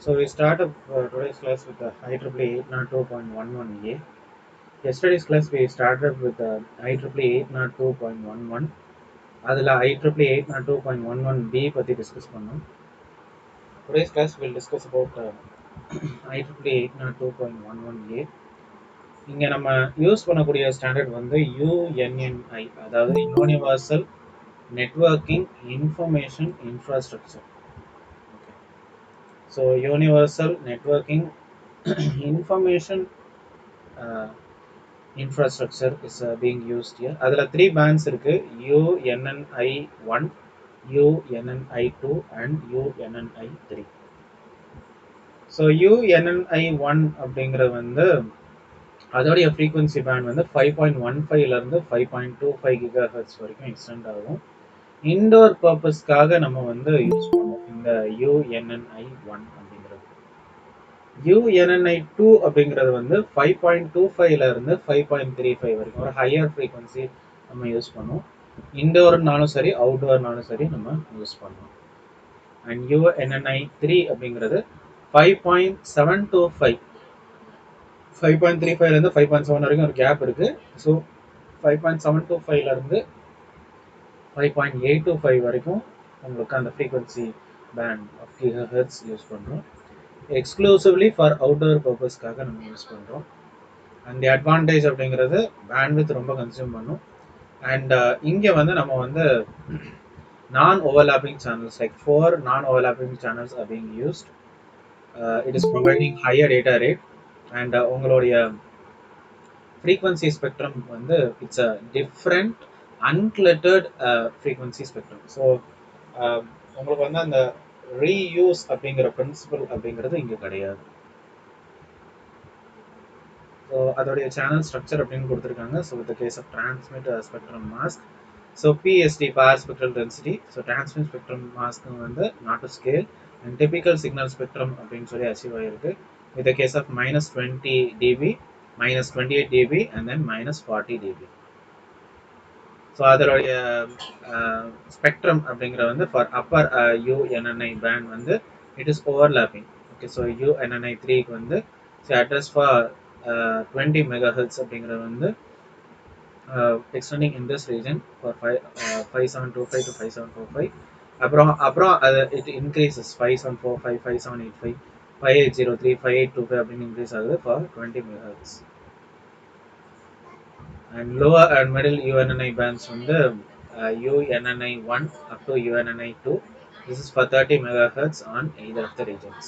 So we start up today's class with the IEEE 802.11a. Yesterday's class we started with the IEEE 802.11. அதில் IEEE 802.11b பற்றி discuss பண்ணோம். Today's class will discuss about IEEE 802.11a. இங்கே நம்ம use பண்ணக்கூடிய standard வந்து UNNI, அதாவது universal networking information infrastructure. So universal networking information infrastructure is being used here. அதில் 3 bands இருக்கு, UNNI1, UNNI2 and UNNI3. So UNNI1 அப்படிங்கிறது வந்து அதோடைய ஃப்ரீக்வன்சி பேண்ட் வந்து 5.15லேருந்து 5.25 GHz வரைக்கும் எக்ஸ்டெண்ட் ஆகும். இன்டோர் பர்பஸ்க்காக நம்ம வந்து யூஸ் பண்ணுவோம் இந்த UNNI1 அப்படிங்கிறது. UNNI2 அப்படிங்கிறது வந்து 5.25லேருந்து 5.35 வரைக்கும் ஒரு ஹையர் ஃப்ரீக்வன்சி நம்ம யூஸ் பண்ணுவோம். இன்டோர்னாலும் சரி அவுட்டோர்னாலும் சரி நம்ம யூஸ் பண்ணுவோம். அண்ட் UNNI3 அப்படிங்கிறது 5.725, 5.35லேருந்து 5.7 வரைக்கும் ஒரு கேப் இருக்கு. ஸோ 5.725லேருந்து 5.825 வரைக்கும் உங்களுக்கு அந்த frequency band of GHz use பண்ணுறோம். எக்ஸ்க்ளூசிவ்லி ஃபார் அவுட்டோர் பர்பஸ்க்காக நம்ம யூஸ் பண்ணுறோம். அண்ட் தி அட்வான்டேஜ் அப்படிங்கிறது பேண்ட்வித் ரொம்ப கன்சியூம் பண்ணும். அண்ட் இங்கே வந்து நம்ம வந்து நான் overlapping channels like 4 non overlapping channels are being used. It is providing higher data rate and உங்களுடைய ஃப்ரீக்வன்சி ஸ்பெக்ட்ரம் வந்து it's a different uncluttered frequency spectrum. So உங்களுக்கு வந்து அந்த ரீயூஸ் அப்படிங்கிற பிரின்சிபல் அப்படிங்கிறது இங்கே கிடையாது. ஸோ அதோடைய சேனல் ஸ்ட்ரக்சர் அப்படின்னு கொடுத்துருக்காங்க. So with case of transmit spectrum mask, so PSD power spectral density, so transmit spectrum mask வந்து not to scale and typical signal spectrum அப்படின்னு சொல்லி அச்சீவ் ஆகிருக்கு. With case of -20 dB, -28 dB and then -40 dB. So அதோடைய spectrum அப்படிங்கிற வந்து for upper UNNI band வந்து it is overlapping. Okay, so UNNI3க்கு வந்து அட்ரஸ் ஃபார் 20 MHz அப்படிங்கிறது வந்து extending in this region for 5725 to 5745. அப்புறம் அது இட் இன்க்ரீசஸ் 5745, 5785, 5803, 5825 அப்படின்னு இன்க்ரீஸ் ஆகுது for 20 MHz. And lower and middle UNNI bands வந்து UNNI1 up to UNNI2. This is for 30 MHz on either of the regions.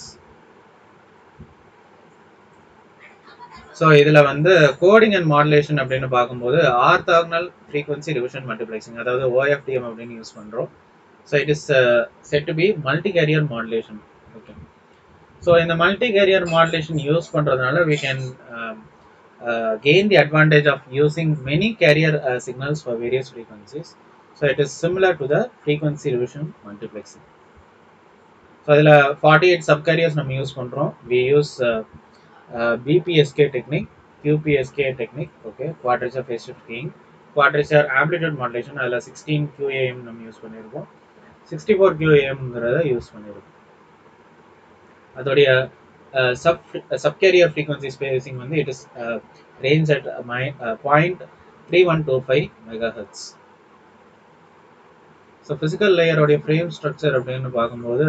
So இதில் வந்து coding and modulation அப்படின்னு பார்க்கும்போது orthogonal frequency division multiplexing, அதாவது OFDM அப்படின்னு use பண்ணுறோம். So it is set to be multi carrier modulation. Okay, so இந்த multi carrier modulation use பண்ணுறதுனால we can gain the advantage of using many carrier signals for various frequencies. So it is similar to the frequency division multiplexing. So அதில் 48 subcarriers நம்ம use பண்ணுறோம். We use BPSK technique, QPSK technique, okay, quadrature phase shift keying, quadrature amplitude modulation, அதில் 16 QAM நம்ம use பண்ணியிருக்கோம், 64 QAMங்கிறத use பண்ணியிருக்கோம். அதோடைய subcarrier frequency spacing வந்து it is range at 0.3125 MHz. So physical லேயரோடைய ஃப்ரேம் ஸ்ட்ரக்சர் அப்படின்னு பார்க்கும்போது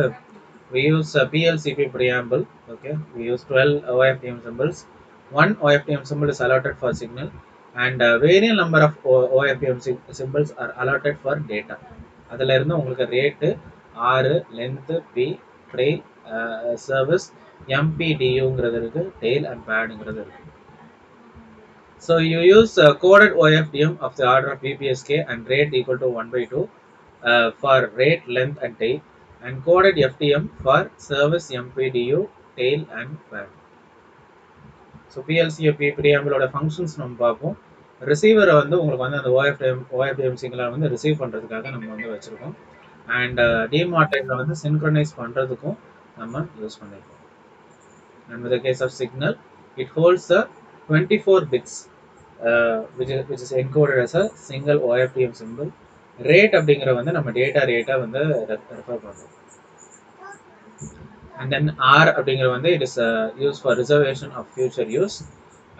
we use PLCP preamble. Okay, we use 12 OFDM symbols. One OFDM symbol is allotted for signal and variable number of OFDM symbols are allotted for data. அதில் இருந்து உங்களுக்கு rate, R, length, P, trail, service, MPDUங்கிறது இருக்கு, tail and padங்கிறது இருக்கு. So you use coded OFDM of the order of BPSK and rate equal to 1/2 for rate, length and tail, and coded FDM for service, MPDU, tail and pad. So PLCP preamble ஓட functions நம்ம பார்ப்போம். ரிசீவரை வந்து உங்களுக்கு வந்து அந்த OFDM சிக்னலை வந்து receive பண்ணுறதுக்காக நம்ம வந்து வச்சுருக்கோம். அண்ட் டிமார்டேட்டில் வந்து சின்க்ரனைஸ் பண்ணுறதுக்கும் நம்ம யூஸ் பண்ணியிருக்கோம். And with the case of signal, it holds the 24 bits which is encoded as a single OFDM symbol. Rate அப்படிங்கிற வந்து நம்ம டேட்டா ரேட்டை வந்து ரெஃபர் பண்ணுறோம். and then R அப்படிங்கிற வந்து it is used for reservation of future use,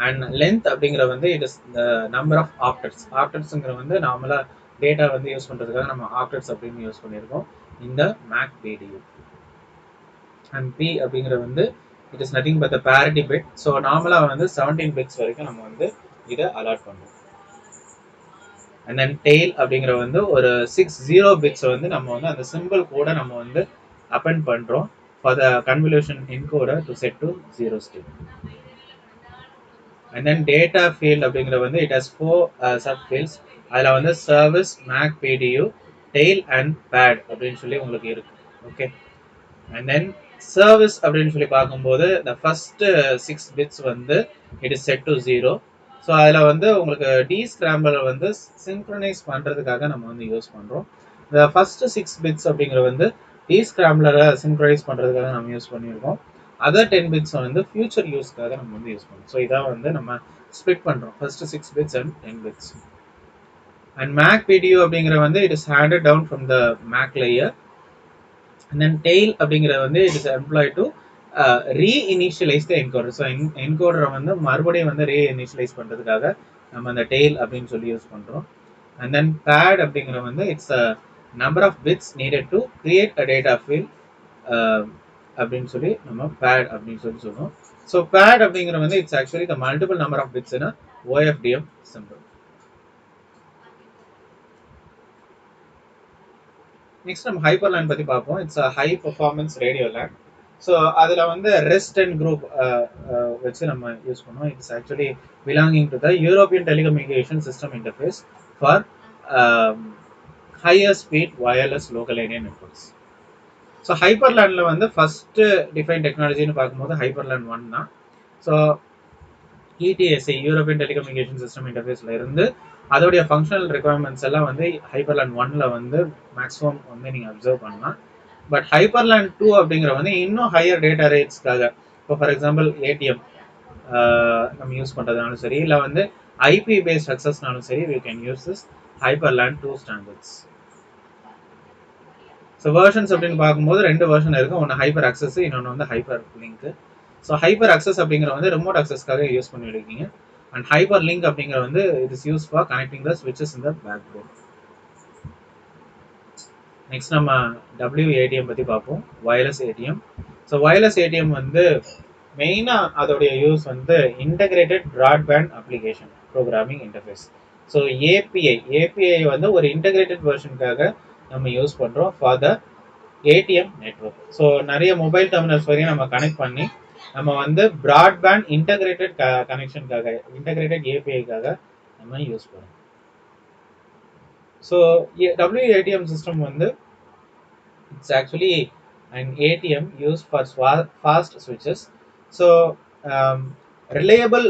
and length அப்படிங்கிற வந்து it is the number of octets. Octetsங்கிற வந்து நார்மலா டேட்டா வந்து யூஸ் பண்றதுக்காக நம்ம octets அப்படின்னு யூஸ் பண்ணியிருக்கோம் இந்த Mac PDU. and P அப்படிங்கிற வந்து it is nothing but the parity bit. So நார்மலா வந்து 17 bits வரைக்கும் நம்ம வந்து இதை அலாட் பண்றோம். and then tail அப்படிங்கிற வந்து ஒரு 60 bits வந்து நம்ம வந்து அந்த சிம்பிள் கூட நம்ம வந்து append பண்றோம் for the convolution encoder to set to 0 state. and then data field அப்படிங்கிற வந்து it has 4 sub fields. அதுல வந்து service, Mac PDU, tail and pad அப்படின்னு சொல்லி உங்களுக்கு இருக்கு. ஓகே, and then service அப்படின்னு சொல்லி பார்க்கும்போது the first 6 bits வந்து it is set to 0. So அதில் வந்து உங்களுக்கு டீஸ்கிராம்பிள் வந்து சிங்க்ரனைஸ் பண்ணுறதுக்காக நம்ம வந்து யூஸ் பண்ணுறோம். இந்த ஃபர்ஸ்ட் 6 பிட்ஸ் அப்படிங்கிற வந்து டீஸ்கிராம்பிளரை சிங்க்ரனைஸ் பண்ணுறதுக்காக நம்ம யூஸ் பண்ணியிருக்கோம். அதர் 10 பிட்ஸ் வந்து ஃபியூச்சர் யூஸ்க்காக நம்ம வந்து யூஸ் பண்ணுறோம். ஸோ இதான் வந்து நம்ம ஸ்ப்ளிட் பண்ணுறோம் first 6 bits and 10 bits. And MAC PDU அப்படிங்கிற வந்து it is handed down from the MAC layer. and then tail அப்படிங்கிற வந்து it is employed to reinitialise the encoder. So என்கோடரை வந்து மறுபடியும் வந்து ரீஇனிஷியலைஸ் பண்ணுறதுக்காக நம்ம அந்த டெய்ல் அப்படின்னு சொல்லி யூஸ் பண்ணுறோம். அண்ட் தென் பேட் அப்படிங்கிற வந்து its number of bits needed to create a data field அப்படின்னு சொல்லி நம்ம பேட் அப்படின்னு சொல்லி சொல்லுவோம். ஸோ பேட் அப்படிங்கிற வந்து it's actually the multiple number of bits in OFDM symbol. Next நம்ம ஹைப்பர்லேண்ட் பற்றி பார்ப்போம். It's a high performance radio LAN. So அதில் வந்து ரெஸ்ட் அண்ட் குரூப் வச்சு நம்ம யூஸ் பண்ணுவோம். It's actually belonging to the European telecommunication system interface for higher speed wireless local area networks. So ஹைப்பர்லேண்டில் வந்து ஃபர்ஸ்ட் டிஃபைன் டெக்னாலஜின்னு பார்க்கும்போது ஹைப்பர்லேண்ட் 1 தான். So ETSI European telecommunication system இன்டர்ஃபேஸில் இருந்து அதோடைய ஃபங்க்ஷனல் ரெக்குவயர்மெண்ட்ஸ் எல்லாம் வந்து ஹைப்பர்லேண்ட் 1ல வந்து மேக்ஸிமம் வந்து நீங்கள் அப்சர்வ் பண்ணலாம். பட் ஹைப்பர்லேண்ட் 2 அப்படிங்கிற வந்து இன்னும் ஹையர் டேட்டா ரேட்ஸ்க்காக, இப்போ ஃபார் எக்ஸாம்பிள் ATM நம்ம யூஸ் பண்ணுறதுனாலும் சரி, இல்லை வந்து IP பேஸ்ட் அக்சஸ்னாலும் சரி, we can use this ஹைப்பர்லேண்ட் 2 standards. So versions அப்படின்னு பார்க்கும்போது 2 வெர்ஷன் இருக்குது. ஒன்று ஹைப்பர் அக்சஸ், இன்னொன்று வந்து hyper link. So hyper access அப்படிங்கிற வந்து ரிமோட் அக்சஸ்க்காக யூஸ் பண்ணியிருக்கீங்க. அண்ட் ஹைப்பர் லிங்க் அப்படிங்கிற வந்து it is use for connecting the ஸ்விட்சஸ் in the backbone. Next நம்ம WATM பற்றி பார்ப்போம், wireless ATM. So wireless ATM வந்து மெயினாக அதோடைய யூஸ் வந்து integrated broadband application programming interface. So API வந்து ஒரு இன்டகிரேட்டட் வெர்ஷனுக்காக நம்ம யூஸ் பண்ணுறோம் for the ATM network. So நிறைய மொபைல் டெர்மினல்ஸ் வரையும் நம்ம கனெக்ட் பண்ணி நம்ம வந்து ப்ராட்பேண்ட் இன்டகிரேட்டட் கனெக்ஷனுக்காக, இன்டகிரேட்டட் APIக்காக நம்ம யூஸ் பண்ணுறோம். ஸோ WATM சிஸ்டம் வந்து it's actually an ATM used for fast switches. So reliable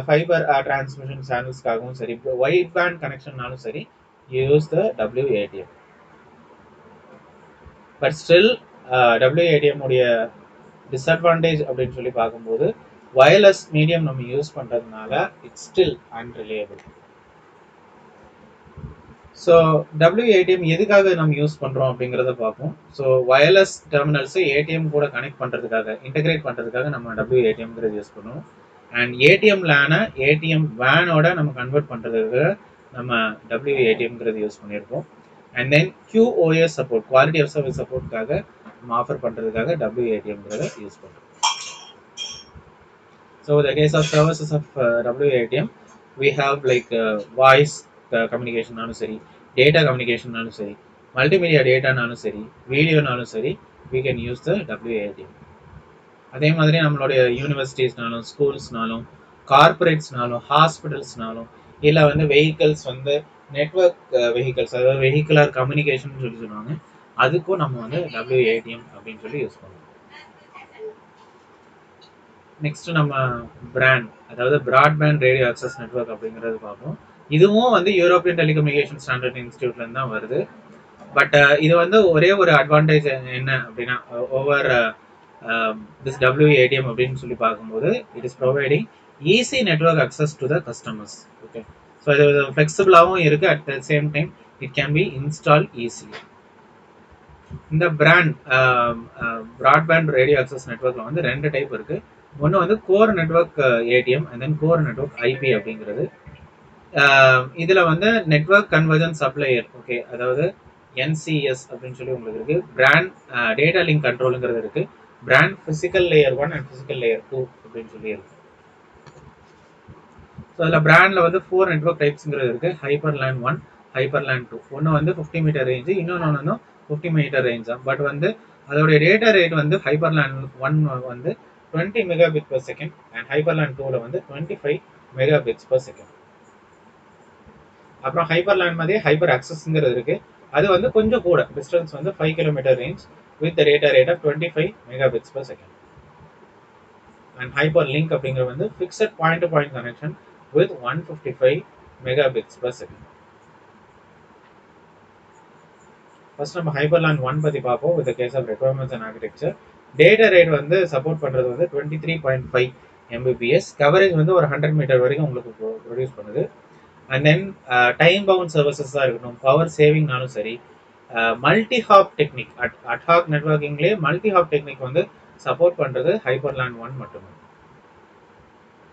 fibre transmission சேனல்ஸ்க்காகவும் சரி, ஒயிட் பேண்ட் கனெக்ஷன்னாலும் சரி, use the WATM. But still WATM உடைய டிஸ்அட்வான்டேஜ் அப்படின்னு சொல்லி பார்க்கும்போது வயர்லெஸ் மீடியம் நம்ம யூஸ் பண்ணுறதுனால it's still unreliable. So WATM எதுக்காக நம்ம யூஸ் பண்ணுறோம் அப்படிங்கிறத பார்ப்போம். ஸோ வயர்லெஸ் டெர்மினல்ஸை ATM கூட கனெக்ட் பண்ணுறதுக்காக, இன்டகிரேட் பண்ணுறதுக்காக நம்ம WATMங்கிறது யூஸ் பண்ணுவோம். அண்ட் ATM லேனை ATM வேனோட நம்ம கன்வெர்ட் பண்ணுறதுக்கு நம்ம WATMங்கிறது யூஸ் பண்ணியிருக்கோம். And then QoS support, quality of service சப்போர்ட்டுக்காக நம்ம ஆஃபர் பண்ணுறதுக்காக WATMங்கிறத யூஸ் பண்ணுறோம். So the case of services of WATM, we have like voice கம்யூனிகேஷன்னாலும் சரி, டேட்டா கம்யூனிகேஷன்னாலும் சரி, மல்டிமீடியா டேட்டானாலும் சரி, வீடியோனாலும் சரி, we can use the WATM. அதே மாதிரி நம்மளுடைய யூனிவர்சிட்டிஸ்னாலும், ஸ்கூல்ஸ்னாலும், கார்பரேட்ஸ்னாலும், ஹாஸ்பிட்டல்ஸ்னாலும், இல்லை வந்து வெஹிக்கல்ஸ் வந்து நெட்வொர்க் வெஹிக்கல்ஸ், அதாவது வெஹிக்குலர் கம்யூனிகேஷன் சொல்லி சொல்லுவாங்க, அதுக்கும் நம்ம வந்து WATM அப்படின்னு சொல்லி யூஸ் பண்ணுவோம். நெக்ஸ்ட் நம்ம பிராண்ட், அதாவது ப்ராட்பேண்ட் ரேடியோ அக்சஸ் நெட்வொர்க் அப்படிங்கிறது பார்ப்போம். இதுவும் வந்து யூரோப்பியன் டெலிகம்யூனிகேஷன் ஸ்டாண்டர்ட் இன்ஸ்டியூட்லேருந்து தான் வருது. பட் இது வந்து ஒரே ஒரு அட்வான்டேஜ் என்ன அப்படின்னா, ஓவர் திஸ் WATM அப்படின்னு சொல்லி பார்க்கும்போது it is providing easy network access to the customers. Okay, so இது ஃப்ளெக்சிபிளாகவும் இருக்குது. At the same time it can be install easily. இந்த பிராண்ட் பிராட்பேண்ட் ரேடியோ அக்சஸ் நெட்வொர்க்ல வந்து 2 டைப் இருக்கு. ஒன்று வந்து core network ATM and then core network IP அப்படிங்கிறது. இதுல வந்து நெட்வொர்க் கன்வர்ஜன் சப்ளையர், ஓகே, அதாவது என்சிஎஸ் அப்படின்னு சொல்லி உங்களுக்கு இருக்கு. பிராண்ட் டேட்டா லிங்க் கண்ட்ரோலுங்கிறது இருக்கு. Brand physical layer 1 and physical layer 2 அப்படின்னு சொல்லி இருக்கு. ஸோ அதில் பிராண்டில் வந்து 4 நெட்வொர்க் டைப்ஸுங்கிறது இருக்குது. ஹைப்பர்லேண்ட் 1, ஹைப்பர்லேண்ட் 2. ஒன்று வந்து 50 மீட்டர் ரேஞ்சு, இன்னொன்று வந்து 50 மீட்டர் ரேஞ்ச் தான். பட் வந்து அதோடைய டேட்டா ரேட் வந்து ஹைப்பர்லேண்ட் 1 வந்து 20 மெகாபிட் பர் செகண்ட் அண்ட் ஹைப்பர்லேண்ட் 2ல வந்து 25 மெகாபிட்ஸ் பர் செகண்ட். அப்புறம் ஹைப்பர்லேண்ட் மாதிரி ஹைப்பர் அக்சஸ்ங்கிறது இருக்குது. அது வந்து கொஞ்சம் கூட, டிஸ்டன்ஸ் வந்து 5 kilometre range with data rate of 25 megabits per second. And hyper link அப்படிங்கிறது வந்து fixed point to point connection with 155 megabits per second. First நம்ம ஹைப்பர்லேண்ட் 1 பத்தி பார்ப்போம். with the case of requirements and architecture. Data rate வந்து support பண்றது வந்து 23.5 mbps. Coverage வந்து ஒரு 100 மீட்டர் வரைக்கும் உங்களுக்கு ப்ரொடியூஸ் பண்ணுது. And then time bound services தான் இருக்கணும். பவர் சேவிங்னாலும் சரி. மல்டி ஹாப் டெக்னிக், அட்ஹாக் நெட்வொர்க்கிங்லேயே மல்டி ஹாப் டெக்னிக் வந்து சப்போர்ட் பண்றது ஹைப்பர்லேண்ட் 1 மட்டுமே.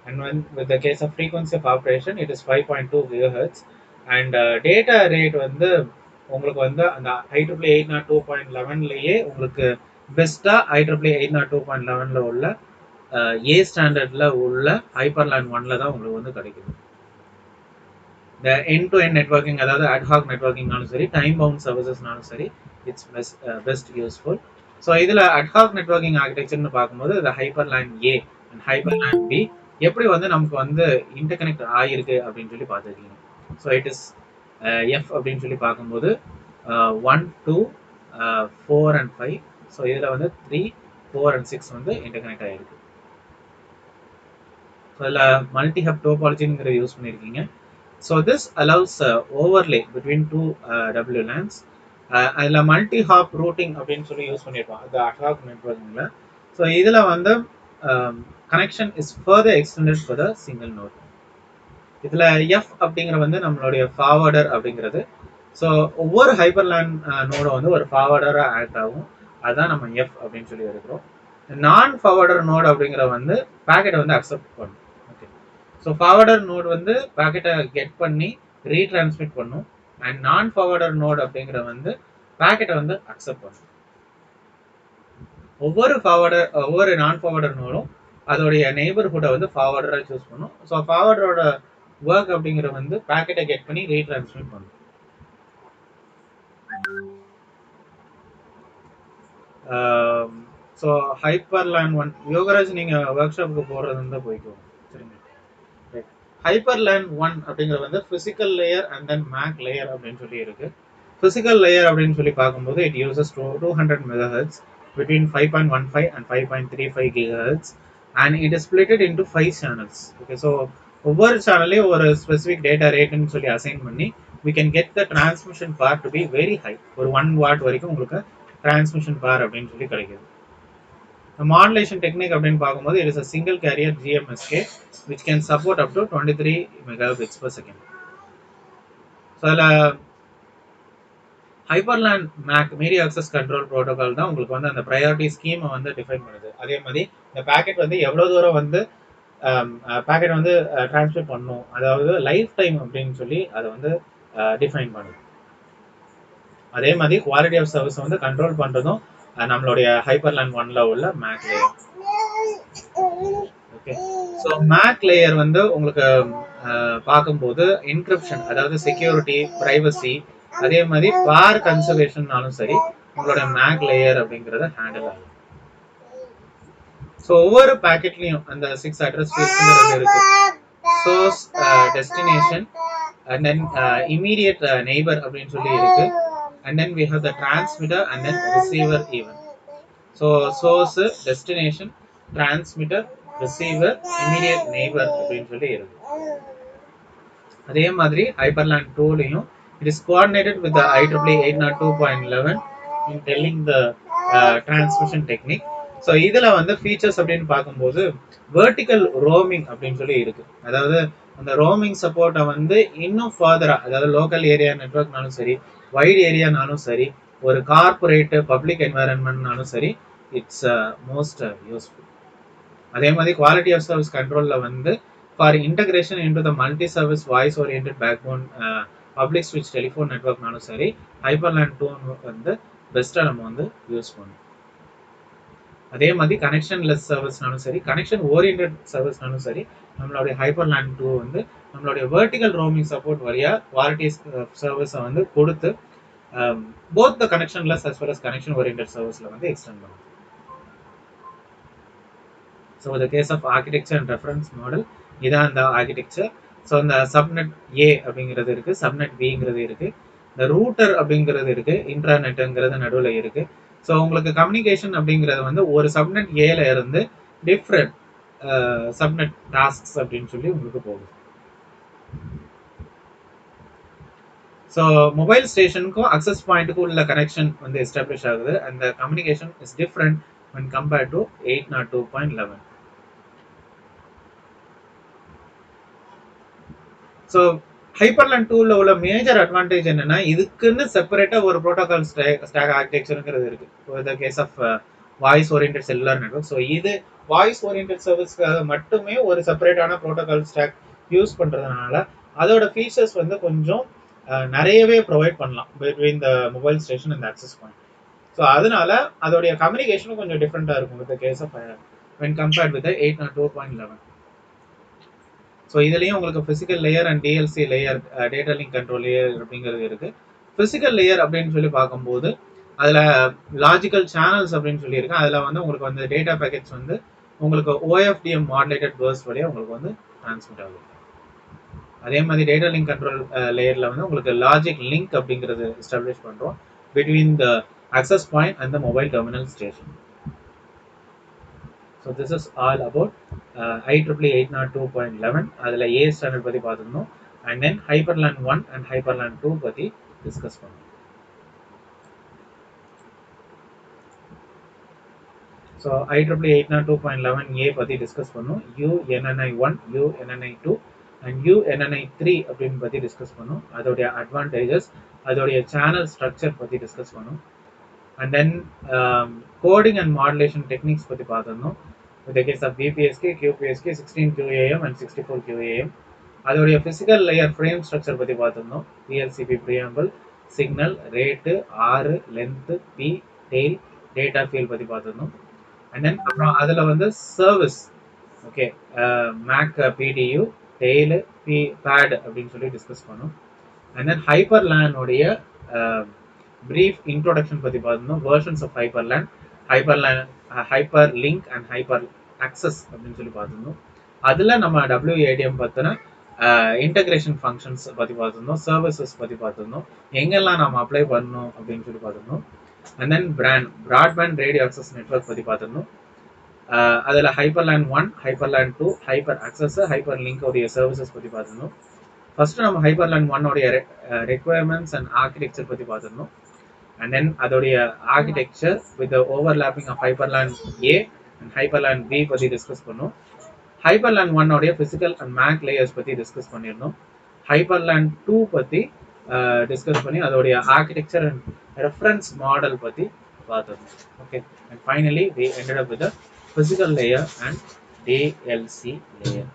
And when with the case of frequency of operation, it is 5.2 GHz. And data rate வந்து உங்களுக்கு வந்து அந்த IEEE 802.11லயே உங்களுக்கு பெஸ்டா IEEE 802.11ல உள்ள ஏ ஸ்டாண்டர்ட்ல உள்ள ஹைப்பர்லேண்ட் 1ல தான் உங்களுக்கு வந்து கிடைக்குது. இந்த எண்ட் டு எண்ட் நெட்வொர்க்கிங், அதாவது அட்ஹாக் நெட்வொர்க்கிங்னாலும் சரி, டைம் பவுண்ட் சர்வீசஸ்னாலும் சரி, இட்ஸ் பெஸ்ட் யூஸ்ஃபுல். ஸோ இதில் அட்ஹாக் நெட்வொர்க்கிங் ஆர்கிடெக்சர்னு பார்க்கும்போது இந்த ஹைப்பர்லேண்ட் ஏ அண்ட் ஹைப்பர்லேண்ட் பி எப்படி வந்து நமக்கு வந்து இன்டர்கனெக்ட் ஆகிருக்கு அப்படின்னு சொல்லி பார்த்துருக்கீங்க. ஸோ இட் இஸ் எஃப் அப்படின்னு சொல்லி பார்க்கும்போது 1, 2, 4 and 5. ஸோ இதில் வந்து 3, 4 and 6 வந்து இன்டர்கனெக்ட் ஆகிருக்கு. ஸோ இதில் மல்டி ஹப் டோபாலஜிங்கிறத யூஸ் பண்ணியிருக்கீங்க. So this allows overlay between 2 WLANs. அதில் மல்டி ஹாப் ரூட்டிங் அப்படின்னு சொல்லி யூஸ் பண்ணியிருக்கோம் அந்த அட்ஹாக் நெட்வொர்க்கிங்கில். ஸோ இதில் வந்து connection is further extended for the single note. இதில் எஃப் அப்படிங்கிற வந்து நம்மளுடைய ஃபார்வர்டர் அப்படிங்கிறது. ஸோ ஒவ்வொரு ஹைப்பர்லேண்ட் நோடும் வந்து ஒரு ஃபார்வர்டராக ஆக்ட் ஆகும். அதுதான் நம்ம எஃப் அப்படின்னு சொல்லி எடுக்கிறோம். நான் ஃபார்வர்டர் நோடு அப்படிங்கிற வந்து பேக்கெட்டை வந்து அக்செப்ட் பண்ணும். ஓகே, ஸோ ஃபார்வர்டர் நோடு வந்து பேக்கெட்டை கெட் பண்ணி ரீட்ரான்ஸ்மிட் பண்ணும். அண்ட் நான் ஃபார்வர்டர் நோடு அப்படிங்கிற வந்து பேக்கெட்டை வந்து அக்செப்ட் பண்ணும். ஒவ்வொரு நான் ஃபார்வர்டர் நோடும் அதோடைய நெய்பர்ஹுட்டை வந்து ஃபார்வர்டராக சூஸ் பண்ணும். ஸோ ஃபார்வர்டரோட ஒர்க் அப்படிங்கிற வந்து பேக்கெட்டை கெட் பண்ணி ரீட்ரான்ஸ்மிட் பண்ணும். ஸோ ஹைப்பர்லேண்ட் 1 யோகராஜ் நீங்கள் ஒர்க் ஷாப்புக்கு போகிறது இருந்தால் போய்க்குவோம். சரிங்க, ரைட். ஹைப்பர்லேண்ட் 1 அப்படிங்கிறது வந்து physical layer and then MAC layer அப்படின்னு சொல்லி இருக்கு. ஃபிசிக்கல் லேயர் அப்படின்னு சொல்லி பார்க்கும்போது it uses 200 MHz between 5.15 and 5.35 GHz and it is split into 5 channels. Okay, so ஒவ்வொரு சேனல்லையும் ஒரு ஸ்பெசிஃபிக் டேட்டா ரேட்னு சொல்லி அசைன் பண்ணி we can get the transmission power to be very high. ஒரு 1 watt வரைக்கும் உங்களுக்கு transmission power அப்படின்னு சொல்லி கிடைக்குது. மாடுலேஷன் டெக்னிக் அப்படின்னு பார்க்கும்போது it is a single carrier GMSK which can support up to 23 megabits per second. So அதில் HiperLAN MAC media access control protocol தான் உங்களுக்கு வந்து அந்த ப்ரையாரிட்டி ஸ்கீமை வந்து டிஃபைன் பண்ணுது. அதே மாதிரி இந்த பேக்கெட் வந்து எவ்வளோ தூரம் வந்து பேக்கெட் வந்து டிரான்ஸ்மிட் பண்ணும், அதாவது லைஃப் டைம் அப்படின்னு சொல்லி அதை வந்து டிஃபைன் பண்ணுது. அதே மாதிரி குவாலிட்டி ஆஃப் சர்வீஸ் வந்து கண்ட்ரோல் பண்ணுறதும் நம்மளுடைய ஹைப்பர்லேண்ட் 1ல உள்ள MAC layer. Okay, so MAC layer வந்து உங்களுக்கு பார்க்கும்போது என்கிரிப்ஷன், அதாவது செக்யூரிட்டி, ப்ரைவசி, அதே மாதிரி பார் கன்சர்வேஷன்னாலும் சரி உங்களோட மேக் லேயர் அப்படிங்கிறத ஹேண்டில் ஆகும். ஸோ ஒவ்வொரு பேக்கெட்லையும் அந்த 6 அட்ரஸ் ஃபீல்ட்ஸ்ங்கிறது இருக்கு. Source, destination and then immediate neighbour அப்படின்னு சொல்லி இருக்கு. and then we have the transmitter and then receiver even. So source, destination, transmitter, receiver, immediate neighbor அப்படின்னு சொல்லி இருக்கு. அதே மாதிரி ஹைப்பர்லேண்ட் 2லையும் it is coordinated with the IEEE 802.11 in telling the transmission technique. So இதில் வந்து ஃபீச்சர்ஸ் அப்படின்னு பார்க்கும்போது வெர்டிக்கல் ரோமிங் அப்படின்னு சொல்லி இருக்கு. அதாவது அந்த ரோமிங் சப்போர்ட்டை வந்து இன்னும் ஃபர்தராக, அதாவது லோக்கல் ஏரியா நெட்வொர்க்னாலும் சரி, வைட் ஏரியானாலும் சரி, ஒரு கார்பரேட் பப்ளிக் என்வாயன்மெண்ட்னாலும் சரி இட்ஸ் மோஸ்ட் யூஸ்ஃபுல். அதே மாதிரி குவாலிட்டி ஆஃப் சர்வீஸ் கண்ட்ரோல்ல வந்து for integration into the multi service voice oriented backbone public ஸ்விட்ச் டெலிஃபோன் நெட்ஒர்க்னாலும் சரி ஹைப்பர்லேண்ட் 2 வந்து பெஸ்ட்டாக நம்ம வந்து யூஸ் பண்ணணும். அதே மாதிரி கனெக்ஷன் லெஸ் சர்வீஸ்னாலும் சரி கனெக்ஷன் ஓரியன்டட் சர்வீஸ்னாலும் சரி நம்மளுடைய ஹைப்பர்லேண்ட் 2 வந்து நம்மளுடைய வெர்டிகல் ரோமிங் சப்போர்ட் வழியா குவாலிட்டி சர்வீஸை வந்து கொடுத்து both the connectionless as well as connection oriented சர்வீஸ்ல வந்து எக்ஸ்டெண்ட் பண்ணும். ஸோ இந்த case of architecture and reference model இதான் இந்த ஆர்கிடெக்சர். ஸோ இந்த சப்நெட் ஏ அப்படிங்கிறது இருக்கு, சப்நெட் பிங்கிறது இருக்கு, இந்த ரூட்டர் அப்படிங்கிறது இருக்கு, இன்டர்நெட்டுங்கிறது நடுவில் இருக்கு. ஸோ உங்களுக்கு கம்யூனிகேஷன் அப்படிங்கிறது வந்து ஒரு சப்நெட் ஏல இருந்து டிஃப்ரெண்ட் சப்நெட் டாஸ்க்ஸ் அப்படின்னு சொல்லி உங்களுக்கு போகும். ஸோ மொபைல் ஸ்டேஷனுக்கும் அக்சஸ் பாயிண்ட்டுக்கும் உள்ள கனெக்ஷன் வந்து எஸ்டாப்ளிஷ் ஆகுது. அந்த communication is different when compared to 802.11. So HiperLAN 2ல உள்ள மேஜர் அட்வான்டேஜ் என்னன்னா இதுக்குன்னு செப்பரேட்டா ஒரு ப்ரோட்டோகால் ஸ்டாக் ஆர்கிடெக்சருங்கிறது இருக்கு. இந்த case of voice oriented cellular network. So இது வாய்ஸ் ஓரியன்டட் சர்வீஸ்க்காக மட்டுமே ஒரு செப்பரேட்டான ப்ரோட்டோகால் ஸ்டாக் யூஸ் பண்றதுனால அதோட ஃபீச்சர்ஸ் வந்து கொஞ்சம் நிறையவே ப்ரொவைட் பண்ணலாம் between the mobile station and access point. So அதனால அதோடைய கம்யூனிகேஷனும் கொஞ்சம் டிஃப்ரெண்டாக இருக்கும் with case of when compared with the 802.11. So இதுலேயும் உங்களுக்கு physical layer and DLC layer data link control layer அப்படிங்கிறது இருக்கு. ஃபிசிக்கல் லேயர் அப்படின்னு சொல்லி பார்க்கும்போது அதில் லாஜிக்கல் சேனல்ஸ் அப்படின்னு சொல்லியிருக்கு. அதில் வந்து உங்களுக்கு வந்து டேட்டா பேக்கெட்ஸ் வந்து உங்களுக்கு OFDM மாடுலேட்டட் பர்ஸ்ட் வழியாக உங்களுக்கு வந்து டிரான்ஸ்மிட் ஆகும். அதே மாதிரி டேட்டா லிங்க் கண்ட்ரோல் லேயரில் வந்து உங்களுக்கு லாஜிக் லிங்க் அப்படிங்கிறது எஸ்டாப்ளிஷ் பண்ணுறோம் between the access point and the mobile terminal station. So this is all about IEEE 802.11 அதில் A ஸ்டாண்டர்ட் பற்றி பார்த்துக்கணும். அண்ட் தென் ஹைப்பர்லேண்ட் 1 அண்ட் ஹைப்பர்லேண்ட் 2 பற்றி டிஸ்கஸ் பண்ணணும். ஸோ IEEE 802.11 A பற்றி டிஸ்கஸ் பண்ணணும். UNNI 1, UNNI 2 அண்ட் UNNI 3 அப்படின்னு பற்றி டிஸ்கஸ் பண்ணணும். அதோடைய அட்வான்டேஜஸ், அதோடைய சேனல் ஸ்ட்ரக்சர் பற்றி டிஸ்கஸ் பண்ணணும். And then coding and modulation techniques பற்றி பார்த்துருந்தோம். with the case of BPSK, QPSK, 16 QAM and 64 QAM. அதோடைய physical layer frame structure பற்றி பார்த்துருந்தோம். PLCP preamble, signal, rate, R, length, P, tail, data field பற்றி பார்த்துருந்தோம். and then அப்புறம் அதில் வந்து service, okay, MAC PDU, tail, pad அப்படின்னு சொல்லி டிஸ்கஸ் பண்ணோம். and then HyperLAN உடைய brief introduction பத்தி பார்த்தோம். versions of HyperLAN, HyperLink and HyperAccess அப்படின்னு சொல்லி பார்த்தோம். அதுல நம்ம WADM பத்தின இன்டகிரேஷன் ஃபங்க்ஷன்ஸ் பத்தி பார்த்தோம், சர்வீசஸ் பத்தி பார்த்தோம், எங்கெல்லாம் நம்ம அப்ளை பண்ணணும் அப்படின்னு சொல்லி பார்த்தோம். and then broadband radio access network பத்தி பார்த்தோம். அதுல HyperLAN 1, HyperLAN 2, HyperAccess, HyperLink உடைய சர்வீசஸ் பத்தி பார்த்தோம். ஃபர்ஸ்ட் நம்ம HyperLAN 1 உடைய ரெக்குயர்மெண்ட்ஸ் அண்ட் ஆர்கிடெக்சர் பத்தி பார்த்தோம். and then அதோடைய architecture with the overlapping of HyperLAN A and HyperLAN B பத்தி டிஸ்கஸ் பண்ணோம். HyperLAN 1 உடைய physical and MAC layers பத்தி டிஸ்கஸ் பண்ணிருந்தோம். HyperLAN 2 பத்தி டிஸ்கஸ் பண்ணி அதோடைய ஆர்கிடெக்சர் அண்ட் ரெஃபரன்ஸ் மாடல் பத்தி பார்த்தோம். Okay, and finally we ended up with the physical layer and DLC layer.